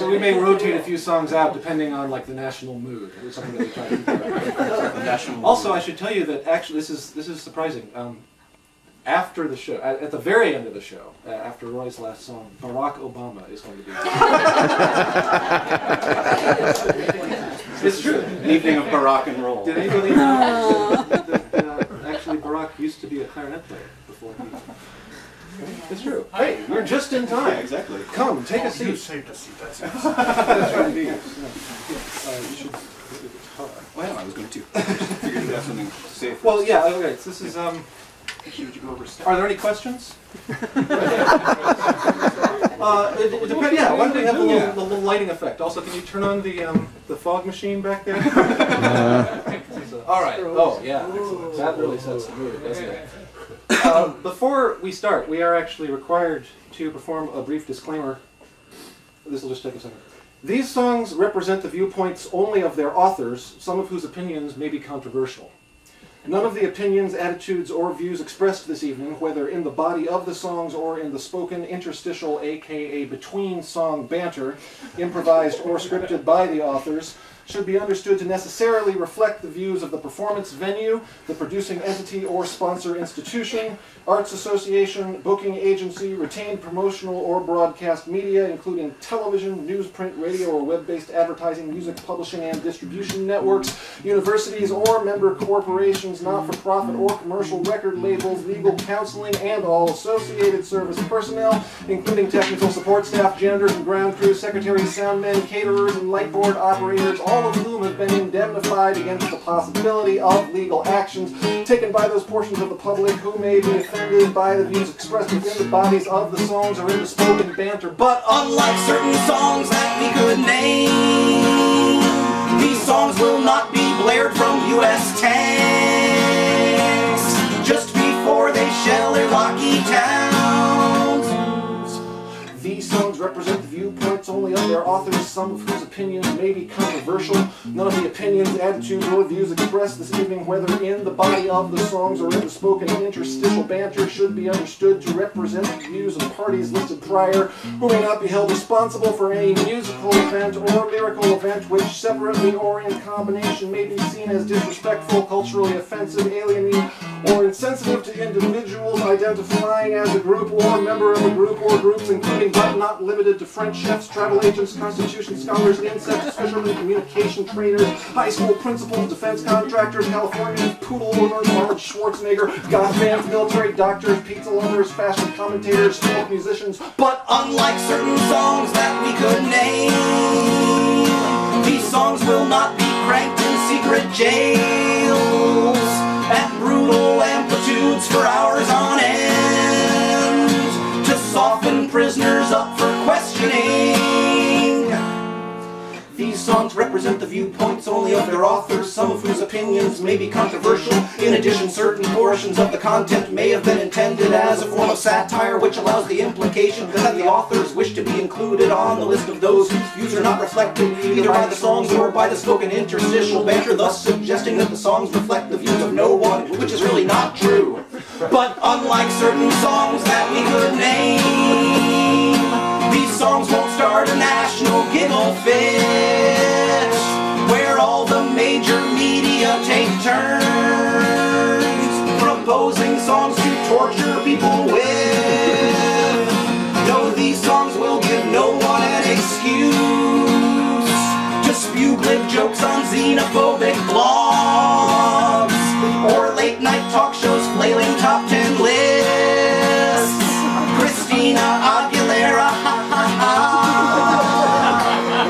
we may rotate a few songs out depending on like the national mood. It's something that we try to do. Also, I should tell you that actually this is surprising. After the show, at the very end of the show, after Roy's last song, Barack Obama is going to be. It's true. An evening of Barack and roll. Did anybody know that actually Barack used to be a clarinet player before he? It's true. Hey, you're just in time. Yeah, exactly. Come, take a seat. You saved a seat. That's That's right, indeed. You should. Oh, yeah, I was going to. Figured you'd have something to say first. Well, yeah. Okay. So this is. Actually, would you go over step? Are there any questions? It depends. Yeah. Why don't we have a little lighting effect? Also, can you turn on the fog machine back there? All right. Oh, yeah. Excellent. That really sets the mood, doesn't it? Before we start, we are actually required to perform a brief disclaimer. This will just take a second. These songs represent the viewpoints only of their authors, some of whose opinions may be controversial. None of the opinions, attitudes, or views expressed this evening, whether in the body of the songs or in the spoken interstitial, aka between-song banter, improvised or scripted by the authors, should be understood to necessarily reflect the views of the performance venue, the producing entity or sponsor institution, arts association, booking agency, retained promotional or broadcast media, including television, newsprint, radio, or web-based advertising, music publishing and distribution networks, universities or member corporations, not-for-profit or commercial record labels, legal counseling, and all associated service personnel, including technical support staff, janitors and ground crew, secretaries, soundmen, caterers, and lightboard operators, all of whom have been indemnified against the possibility of legal actions taken by those portions of the public who may be offended by the views expressed within the bodies of the songs or in the spoken banter. But unlike certain songs that we could name, these songs will not be blared from U.S. tanks just before they shell Iraqi towns. These songs represent the viewpoints only of their authors, some of whose opinions may be controversial. None of the opinions, attitudes, or views expressed this evening, whether in the body of the songs or in the spoken interstitial banter, should be understood to represent the views of parties listed prior, who may not be held responsible for any musical event or lyrical event which, separately or in combination, may be seen as disrespectful, culturally offensive, alienating, or insensitive to individuals identifying as a group or member of a group or groups, including but not limited to French chefs, travel agents, constitution scholars, insect fishermen, communication trainers, high school principals, defense contractors, Californians, poodle owners, Arnold Schwarzenegger, goth bands, military doctors, pizza lovers, fashion commentators, folk musicians. But unlike certain songs that we could name, these songs will not be cranked in secret jails at brutal amplitudes for hours on end to soften prisoners up for questioning. These songs represent the viewpoints only of their authors, some of whose opinions may be controversial. In addition, certain portions of the content may have been intended as a form of satire, which allows the implication that the authors wish to be included on the list of those whose views are not reflected either by the songs or by the spoken interstitial banter, thus suggesting that the songs reflect the views of no one, which is really not true. But unlike certain songs that we could name, these songs won't start a national giggle fit, where all the major media take turns proposing songs to torture people with. No, these songs will give no one an excuse to spew glib jokes on xenophobic blogs or late-night talk shows flailing top 10 lists. Christina Aguilera, ha ha ha.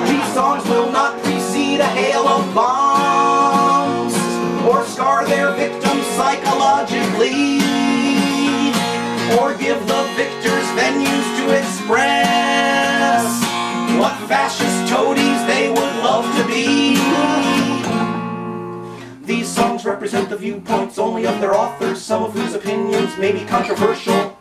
These songs will not precede a hail of bombs or scar their victims psychologically or give the victors venues to express what fascist toadies they would love to be. These songs represent the viewpoints only of their authors, some of whose opinions may be controversial.